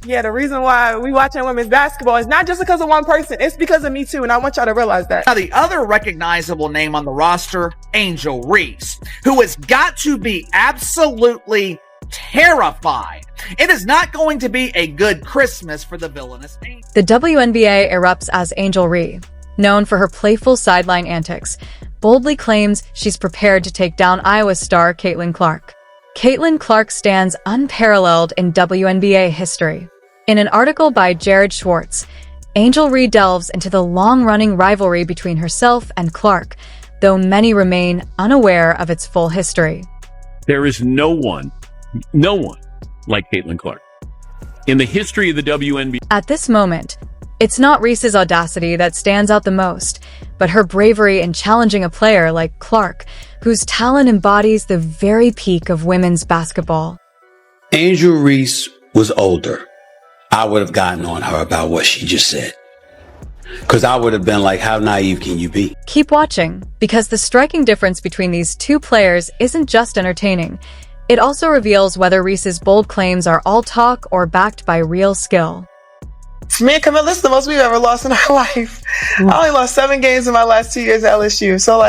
Yeah, the reason why we watching women's basketball is not just because of one person. It's because of me too, and I want y'all to realize that. Now, the other recognizable name on the roster, Angel Reese, who has got to be absolutely terrified. It is not going to be a good Christmas for the villainous Angel. The WNBA erupts as Angel Reese, known for her playful sideline antics, boldly claims she's prepared to take down Iowa star Caitlin Clark. Caitlin Clark stands unparalleled in WNBA history. In an article by Jared Schwartz, Angel Reese delves into the long-running rivalry between herself and Clark, though many remain unaware of its full history. There is no one like Caitlin Clark in the history of the WNBA. At this moment, it's not Reese's audacity that stands out the most, but her bravery in challenging a player like Clark, whose talent embodies the very peak of women's basketball. Angel Reese was older. I would have gotten on her about what she just said. Because I would have been like, how naive can you be? Keep watching, because the striking difference between these two players isn't just entertaining. It also reveals whether Reese's bold claims are all talk or backed by real skill. Me and Camilla, this is the most we've ever lost in our life. I only lost 7 games in my last 2 years at LSU. So,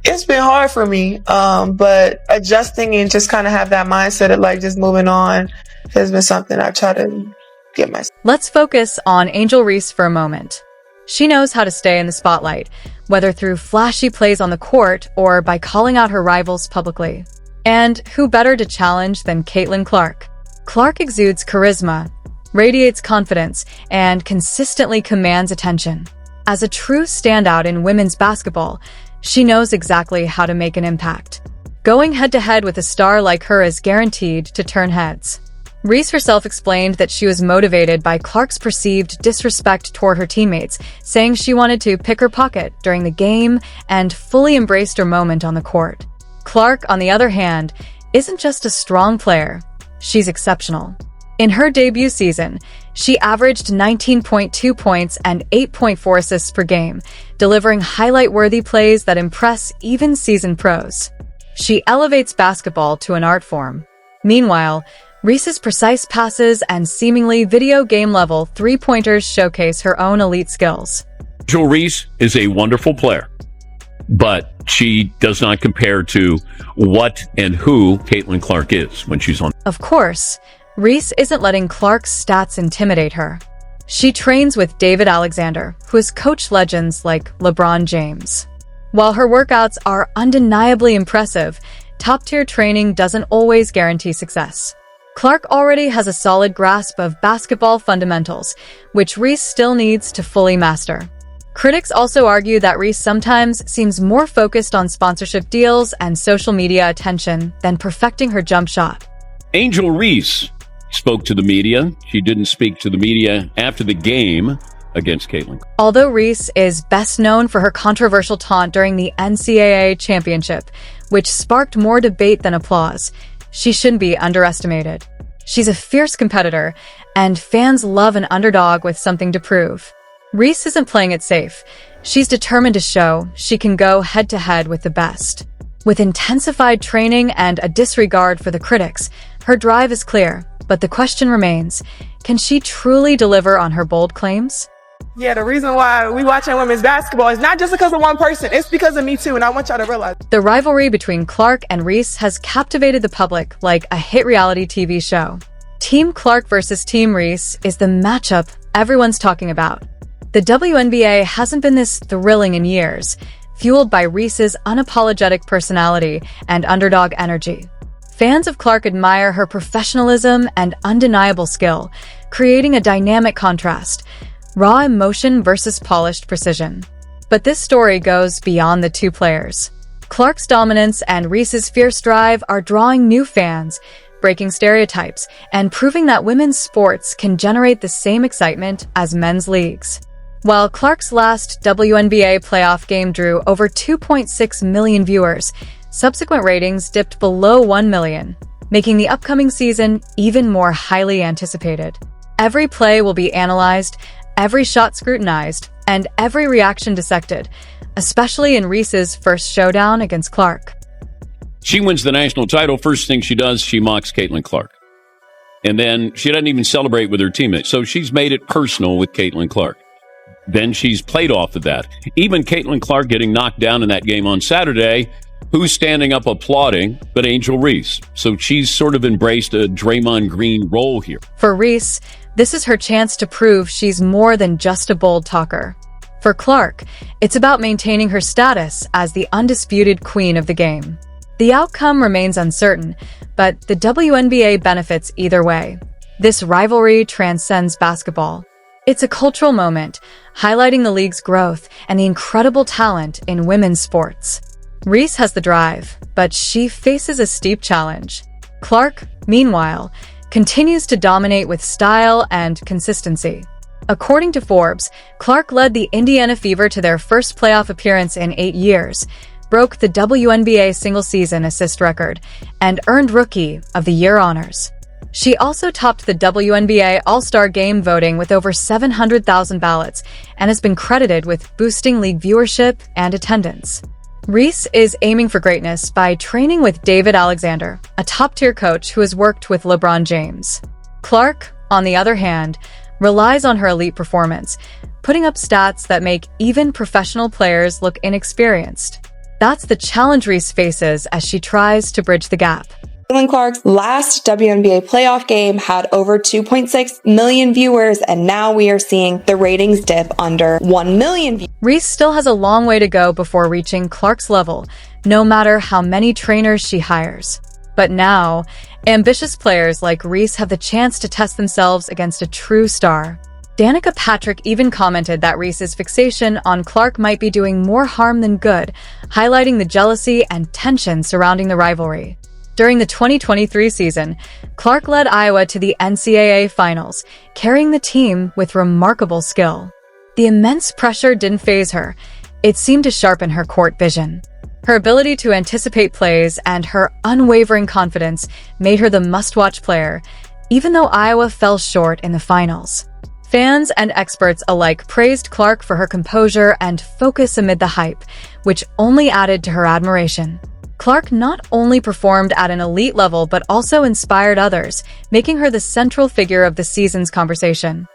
it's been hard for me. But adjusting and just kind of have that mindset of, just moving on has been something I've tried to get myself. Let's focus on Angel Reese for a moment. She knows how to stay in the spotlight, whether through flashy plays on the court or by calling out her rivals publicly. And who better to challenge than Caitlin Clark? Clark exudes charisma, radiates confidence, and consistently commands attention. As a true standout in women's basketball, she knows exactly how to make an impact. Going head-to-head with a star like her is guaranteed to turn heads. Reese herself explained that she was motivated by Clark's perceived disrespect toward her teammates, saying she wanted to pick her pocket during the game and fully embraced her moment on the court. Clark, on the other hand, isn't just a strong player, she's exceptional. In her debut season, she averaged 19.2 points and 8.4 assists per game, delivering highlight-worthy plays that impress even seasoned pros. She elevates basketball to an art form. Meanwhile, Reese's precise passes and seemingly video game-level three-pointers showcase her own elite skills. Angel Reese is a wonderful player, but she does not compare to what and who Caitlin Clark is when she's on. Of course, Reese isn't letting Clark's stats intimidate her. She trains with David Alexander, who has coached legends like LeBron James. While her workouts are undeniably impressive, top-tier training doesn't always guarantee success. Clark already has a solid grasp of basketball fundamentals, which Reese still needs to fully master. Critics also argue that Reese sometimes seems more focused on sponsorship deals and social media attention than perfecting her jump shot. Angel Reese spoke to the media. She didn't speak to the media after the game against Caitlin. Although Reese is best known for her controversial taunt during the NCAA championship, which sparked more debate than applause, she shouldn't be underestimated. She's a fierce competitor, and fans love an underdog with something to prove. Reese isn't playing it safe. She's determined to show she can go head-to-head with the best. With intensified training and a disregard for the critics, her drive is clear, but the question remains, can she truly deliver on her bold claims? Yeah, the reason why we watching women's basketball is not just because of one person. It's because of me too, and I want y'all to realize. The rivalry between Clark and Reese has captivated the public like a hit reality TV show. Team Clark versus Team Reese is the matchup everyone's talking about. The WNBA hasn't been this thrilling in years, fueled by Reese's unapologetic personality and underdog energy. Fans of Clark admire her professionalism and undeniable skill, creating a dynamic contrast. Raw emotion versus polished precision. But this story goes beyond the two players. Clark's dominance and Reese's fierce drive are drawing new fans, breaking stereotypes, and proving that women's sports can generate the same excitement as men's leagues. While Clark's last WNBA playoff game drew over 2.6 million viewers, subsequent ratings dipped below 1 million, making the upcoming season even more highly anticipated. Every play will be analyzed, every shot scrutinized, and every reaction dissected, especially in Reese's first showdown against Clark. She wins the national title. First thing she does, she mocks Caitlin Clark. And then she doesn't even celebrate with her teammates. So she's made it personal with Caitlin Clark. Then she's played off of that. Even Caitlin Clark getting knocked down in that game on Saturday, who's standing up applauding but Angel Reese. So she's sort of embraced a Draymond Green role here. For Reese, this is her chance to prove she's more than just a bold talker. For Clark, it's about maintaining her status as the undisputed queen of the game. The outcome remains uncertain, but the WNBA benefits either way. This rivalry transcends basketball. It's a cultural moment, highlighting the league's growth and the incredible talent in women's sports. Reese has the drive, but she faces a steep challenge. Clark, meanwhile, continues to dominate with style and consistency. According to Forbes, Clark led the Indiana Fever to their first playoff appearance in 8 years, broke the WNBA single-season assist record, and earned Rookie of the Year honors. She also topped the WNBA All-Star Game voting with over 700,000 ballots and has been credited with boosting league viewership and attendance. Reese is aiming for greatness by training with David Alexander, a top-tier coach who has worked with LeBron James. Clark, on the other hand, relies on her elite performance, putting up stats that make even professional players look inexperienced. That's the challenge Reese faces as she tries to bridge the gap. Caitlin Clark's last WNBA playoff game had over 2.6 million viewers, and now we are seeing the ratings dip under 1 million viewers. Reese still has a long way to go before reaching Clark's level, no matter how many trainers she hires. But now, ambitious players like Reese have the chance to test themselves against a true star. Danica Patrick even commented that Reese's fixation on Clark might be doing more harm than good, highlighting the jealousy and tension surrounding the rivalry. During the 2023 season, Clark led Iowa to the NCAA Finals, carrying the team with remarkable skill. The immense pressure didn't faze her. It seemed to sharpen her court vision. Her ability to anticipate plays and her unwavering confidence made her the must-watch player, even though Iowa fell short in the finals. Fans and experts alike praised Clark for her composure and focus amid the hype, which only added to her admiration. Clark not only performed at an elite level but also inspired others, making her the central figure of the season's conversation.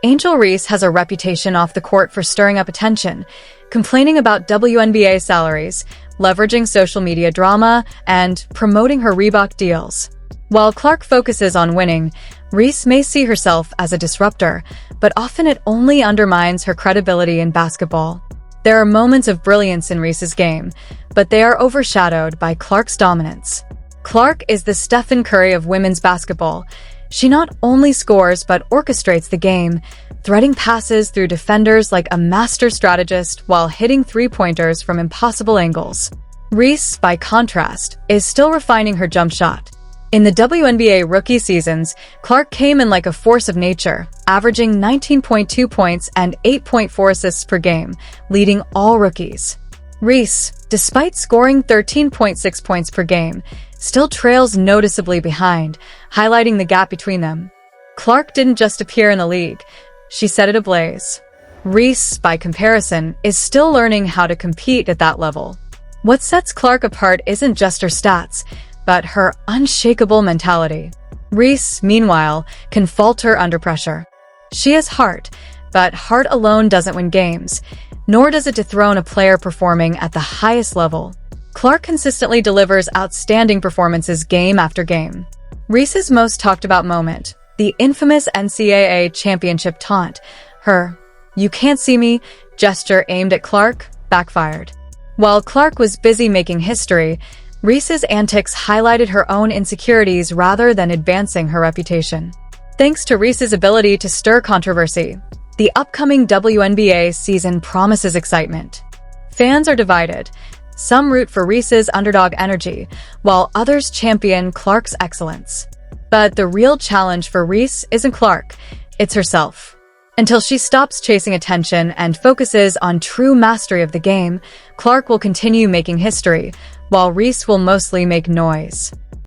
Angel Reese has a reputation off the court for stirring up attention, complaining about WNBA salaries, leveraging social media drama, and promoting her Reebok deals. While Clark focuses on winning, Reese may see herself as a disruptor, but often it only undermines her credibility in basketball. There are moments of brilliance in Reese's game, but they are overshadowed by Clark's dominance. Clark is the Stephen Curry of women's basketball. She not only scores but orchestrates the game, threading passes through defenders like a master strategist while hitting three-pointers from impossible angles. Reese, by contrast, is still refining her jump shot. In the WNBA rookie seasons, Clark came in like a force of nature, averaging 19.2 points and 8.4 assists per game, leading all rookies. Reese, despite scoring 13.6 points per game, still trails noticeably behind, highlighting the gap between them. Clark didn't just appear in the league, she set it ablaze. Reese, by comparison, is still learning how to compete at that level. What sets Clark apart isn't just her stats, but her unshakable mentality. Reese, meanwhile, can falter under pressure. She has heart, but heart alone doesn't win games, nor does it dethrone a player performing at the highest level. Clark consistently delivers outstanding performances game after game. Reese's most talked about moment, the infamous NCAA championship taunt, her "you can't see me" gesture aimed at Clark, backfired. While Clark was busy making history, Reese's antics highlighted her own insecurities rather than advancing her reputation. Thanks to Reese's ability to stir controversy, the upcoming WNBA season promises excitement. Fans are divided. Some root for Reese's underdog energy, while others champion Clark's excellence. But the real challenge for Reese isn't Clark, it's herself. Until she stops chasing attention and focuses on true mastery of the game, Clark will continue making history, while Reese will mostly make noise.